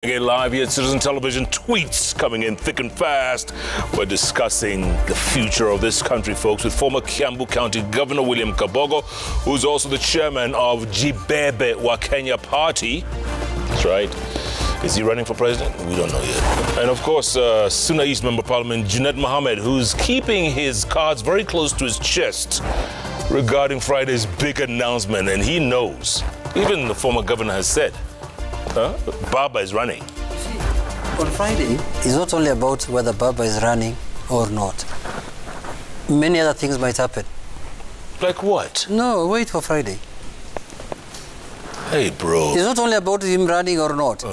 Again, live here at Citizen Television, tweets coming in thick and fast. We're discussing the future of this country, folks, with former Kiambu County Governor William Kabogo, who's also the chairman of Jibebe wa Kenya Party. That's right. Is he running for president? We don't know yet. And of course, Suna East Member of Parliament Junaid Mohammed, who's keeping his cards very close to his chest regarding Friday's big announcement, and he knows. Even the former governor has said, Baba is running. See, on Friday, it's not only about whether Baba is running or not. Many other things might happen. Like what? No, wait for Friday. Hey, bro. It's not only about him running or not.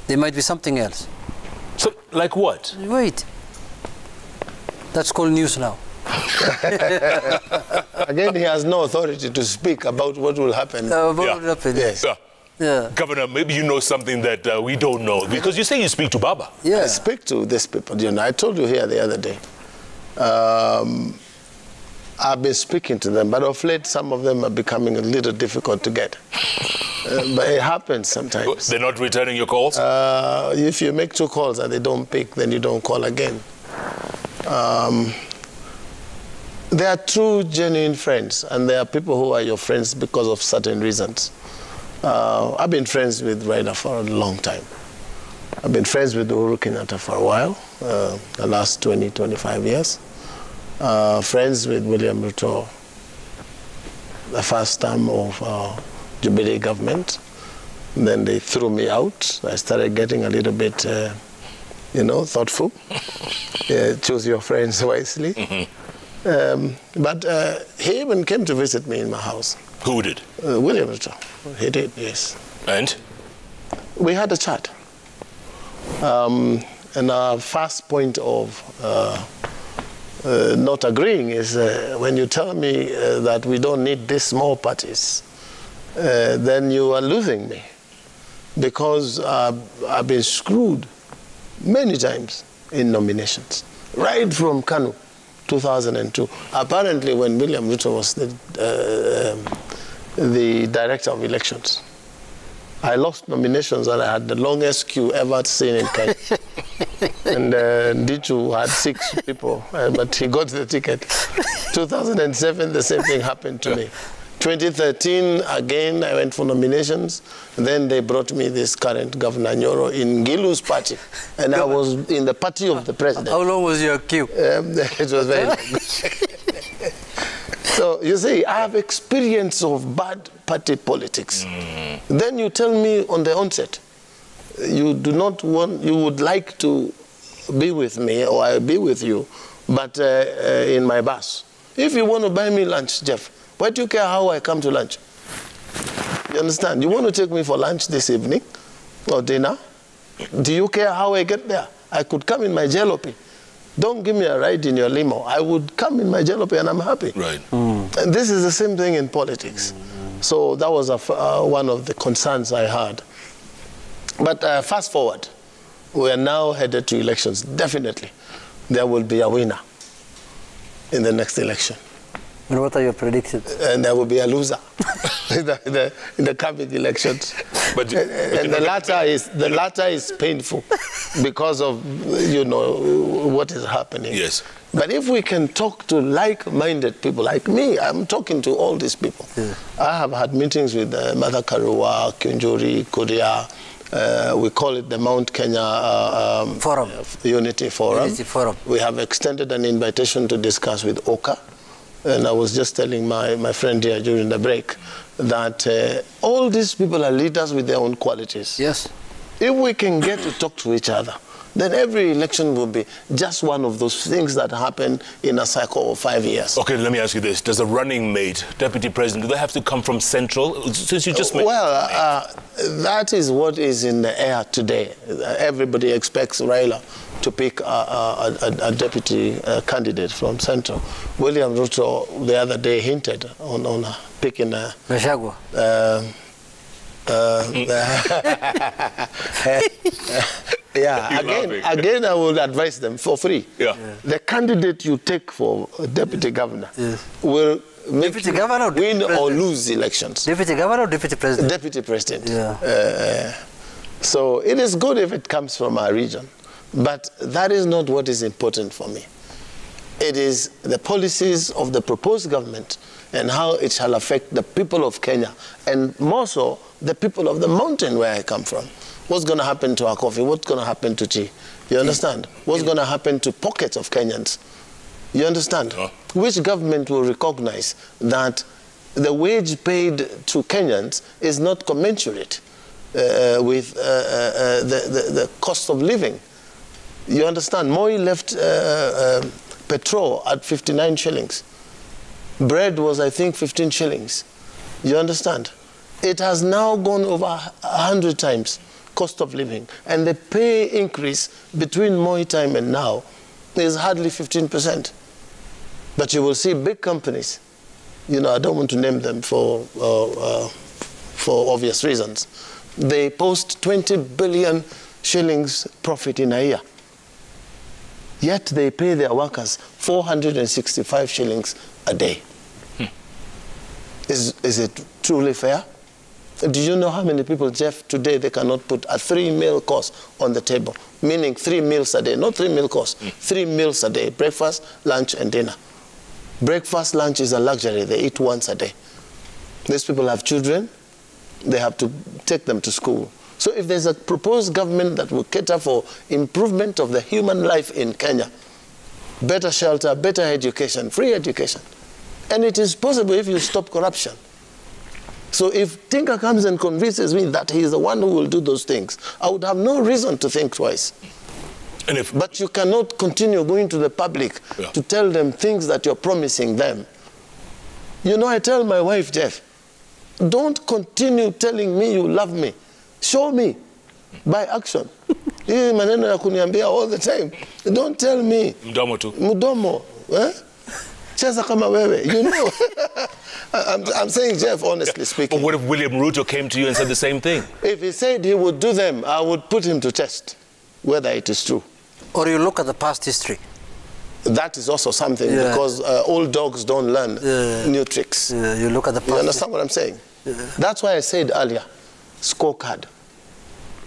There might be something else. So, like what? Wait. That's called news now. Again, he has no authority to speak about what will happen. What will happen? Yes. Yeah. Governor, maybe you know something that we don't know, because you say you speak to Baba. Yeah. I speak to these people. You know, I told you here the other day. I've been speaking to them, but of late, some of them are becoming a little difficult to get. But it happens sometimes. They're not returning your calls? If you make 2 calls and they don't pick, then you don't call again. They are true, genuine friends, and there are people who are your friends because of certain reasons. I've been friends with Raila for a long time. I've been friends with Uhuru Kenyatta for a while, the last 20, 25 years. Friends with William Ruto, the first term of Jubilee government. Then they threw me out. I started getting a little bit, thoughtful. Choose your friends wisely. But he even came to visit me in my house. Who did? William Ruto. He did, yes. And? We had a chat. And our first point of not agreeing is when you tell me that we don't need these small parties, then you are losing me. Because I've been screwed many times in nominations, right from Kanu, 2002. Apparently, when William Ruto was the director of elections, I lost nominations and I had the longest queue ever seen in Kenya. And Ndichu had 6 people, but he got the ticket. 2007, the same thing happened to me. 2013, again, I went for nominations. Then they brought me this current Governor Nyoro in Gilu's party. And I was in the party of the president. How long was your queue? It was very long. So, you see, I have experience of bad party politics. Then you tell me on the onset, you do not want, you would like to be with me, or I'll be with you, but in my bus. If you want to buy me lunch, Jeff, why do you care how I come to lunch? You understand? You want to take me for lunch this evening or dinner? Do you care how I get there? I could come in my jalopy. Don't give me a ride in your limo. I would come in my jalopy and I'm happy. Right. And this is the same thing in politics. So that was one of the concerns I had. But fast forward, we are now headed to elections. Definitely, there will be a winner in the next election. And what are your predictions? And there will be a loser in the coming elections. And the latter is painful because of what is happening. Yes. But if we can talk to like-minded people like me, I'm talking to all these people. Yeah. I have had meetings with Martha Karua, Kunjuri, Kuria. We call it the Mount Kenya Forum. Unity Forum. Unity Forum. We have extended an invitation to discuss with Oka. And I was just telling my friend here during the break that all these people are leaders with their own qualities. Yes. If we can get to talk to each other, then every election will be just one of those things that happen in a cycle of 5 years. Okay, let me ask you this. Does the running mate, deputy president, do they have to come from Central? Since you just made... Well, that is what is in the air today. Everybody expects Raila to pick a deputy candidate from Central. William Ruto the other day hinted on picking a... Gachagua. Yeah, again, I would advise them for free. Yeah. The candidate you take for deputy governor will Deputy governor or win or lose elections. Deputy governor or deputy president? Deputy president. Yeah. So it is good if it comes from our region, but that is not what is important for me. It is the policies of the proposed government and how it shall affect the people of Kenya, and more so the people of the mountain where I come from. What's going to happen to our coffee? What's going to happen to tea? You understand? What's going to happen to pockets of Kenyans? You understand? Which government will recognize that the wage paid to Kenyans is not commensurate with the cost of living? You understand? Moi left petrol at 59 shillings. Bread was, I think, 15 shillings. You understand? It has now gone over 100 times cost of living. And the pay increase between Moi time and now is hardly 15%. But you will see big companies, you know, I don't want to name them for obvious reasons. They post 20 billion shillings profit in a year. Yet they pay their workers 465 shillings a day. Is it truly fair? Do you know how many people, Jeff, today they cannot put a 3-meal course on the table? Meaning 3 meals a day, not 3-meal course, 3 meals a day, breakfast, lunch, and dinner. Breakfast, lunch is a luxury. They eat once a day. These people have children. They have to take them to school. So if there's a proposed government that will cater for improvement of the human life in Kenya, better shelter, better education, free education, and it is possible if you stop corruption. So if Tinka comes and convinces me that he is the one who will do those things, I would have no reason to think twice. But you cannot continue going to the public to tell them things that you're promising them. You know, I tell my wife, Jeff, don't continue telling me you love me. Show me by action. Hii maneno ya kuniambia all the time. Don't tell me. Mdomo tu. Mdomo. Cheza kama wewe. You know. I'm saying, Jeff, honestly speaking. But what if William Ruto came to you and said the same thing? If he said he would do them, I would put him to test whether it is true. Or you look at the past history. That is also something, because old dogs don't learn new tricks. You look at the past. You understand what I'm saying? That's why I said earlier, scorecard.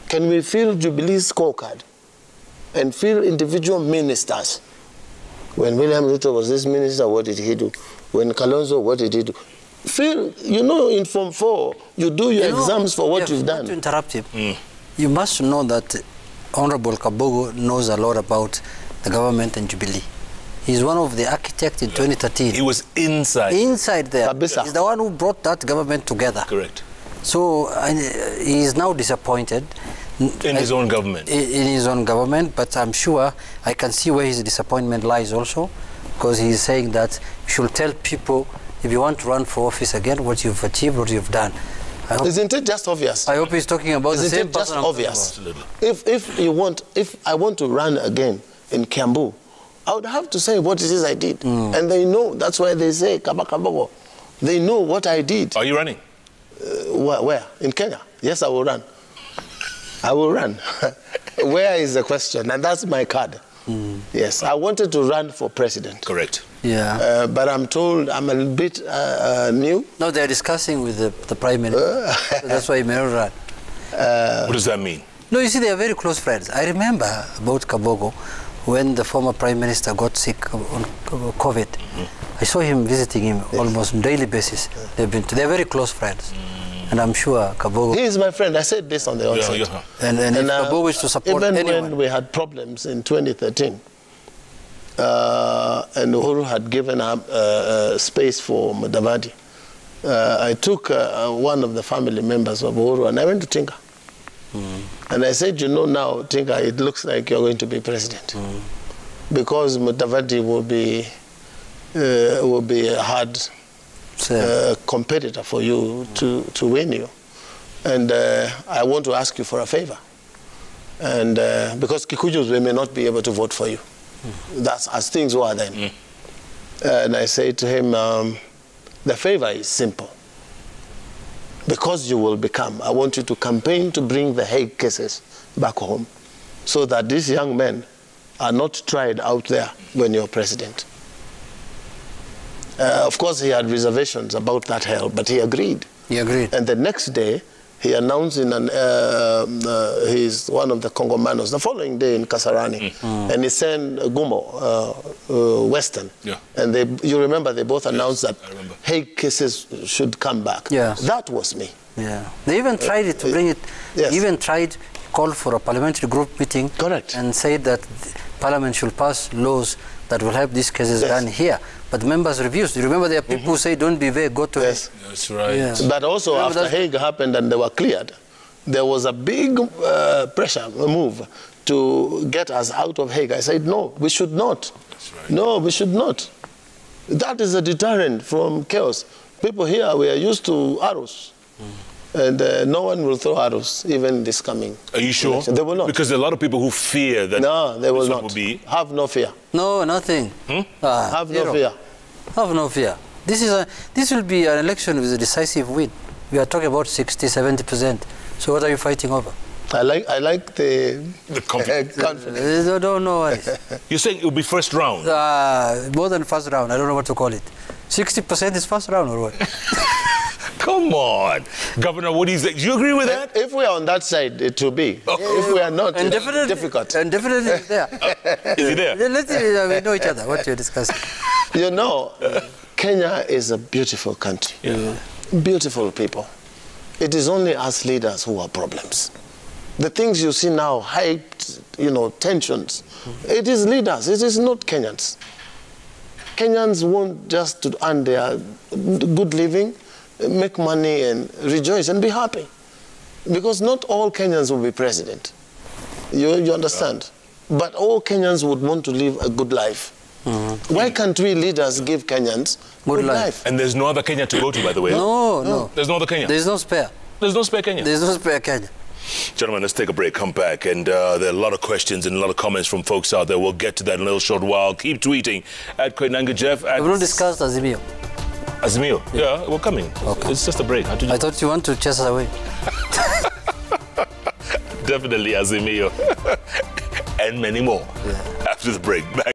Can we fill Jubilee's scorecard and fill individual ministers? When William Ruto was this minister, what did he do? When Kalonzo, what did he do? Fill, you know, in Form 4, you do your exams for what you've done. To interrupt him, you must know that Honorable Kabogo knows a lot about the government and Jubilee. He's one of the architects in 2013. He was inside. Inside there. Abisa. He's the one who brought that government together. Correct. So he is now disappointed. In his own government. In his own government, but I'm sure I can see where his disappointment lies also, because he's saying that you should tell people, if you want to run for office again, what you've achieved, what you've done. Isn't it just obvious? I hope he's talking about the same person. Isn't it just obvious? If I want to run again in Kiambu, I would have to say what it is I did. And they know. That's why they say Kabakabogo. They know what I did. Are you running? Where? In Kenya? Yes, I will run. I will run. Where is the question? And that's my card. Yes, I wanted to run for president. Correct. Yeah. But I'm told I'm a bit new. No, they're discussing with the Prime Minister. So that's why he may not run. What does that mean? No, you see, they are very close friends. I remember about Kabogo when the former Prime Minister got sick on COVID. I saw him visiting him almost on a daily basis. They're very close friends. And I'm sure Kabogo... He is my friend. I said this on the onset. And if Kabogo is to support even anyone... when we had problems in 2013, and Uhuru had given up space for Mudavadi, I took one of the family members of Uhuru and I went to Tinka. And I said, you know now, Tinka, it looks like you're going to be president. Because Mudavadi will be a hard... competitor for you to win you. And I want to ask you for a favor. And because Kikujus, we may not be able to vote for you. That's as things were then. And I say to him, the favor is simple. Because you will become, I want you to campaign to bring the Hague cases back home so that these young men are not tried out there when you're president. Of course, he had reservations about that help, but he agreed. He agreed. And the next day, He announced in he's one of the Congomanos the following day in Kasarani, and he sent Gumo, Western, and you remember they both announced that Hague cases should come back. Yeah. That was me. Yeah, they even tried it to bring it. Yes. Even tried call for a parliamentary group meeting. Correct. And said that Parliament should pass laws that will help these cases done here. But members refused. You remember there are people who say, don't be vague, go to Yes. Hague. That's right. Yeah. But also after Hague happened and they were cleared, there was a big pressure move to get us out of Hague. I said, no, we should not. That's right. No, we should not. That is a deterrent from chaos. People here, we are used to arrows. And no one will throw arrows, even this coming. Are you sure? election. They will not. Because there are a lot of people who fear that. No, they will not. Will be... Have no fear. No, nothing. Have no fear. Have no fear. This will be an election with a decisive win. We are talking about 60, 70%. So what are you fighting over? I like the confidence. confidence. Don't know why. You're saying it will be first round? More than first round. I don't know what to call it. 60% is first round or what? Come on. Governor, what do you think? Do you agree with that? If we are on that side, it will be. If we are not, it's difficult. And definitely it's there. Is he there? We know each other, what you're discussing. You know, Kenya is a beautiful country. Yeah. Beautiful people. It is only us leaders who are problems. The things you see now, hyped, tensions, it is leaders, it is not Kenyans. Kenyans want just to earn their good living, make money and rejoice and be happy. Because not all Kenyans will be president. You understand? But all Kenyans would want to live a good life. Why can't we leaders give Kenyans good life? And there's no other Kenya to go to, by the way. No. There's no other Kenya? There's no spare. There's no spare Kenya? There's no spare Kenya. Gentlemen, let's take a break, come back, and there are a lot of questions and a lot of comments from folks out there. We'll get to that in a little short while. Keep tweeting at Koinange Jeff. We will discuss Azimio. Azimio? Yeah, we're coming. Okay. It's just a break. I thought you want to chase us away. Definitely Azimio. And many more. After the break. Back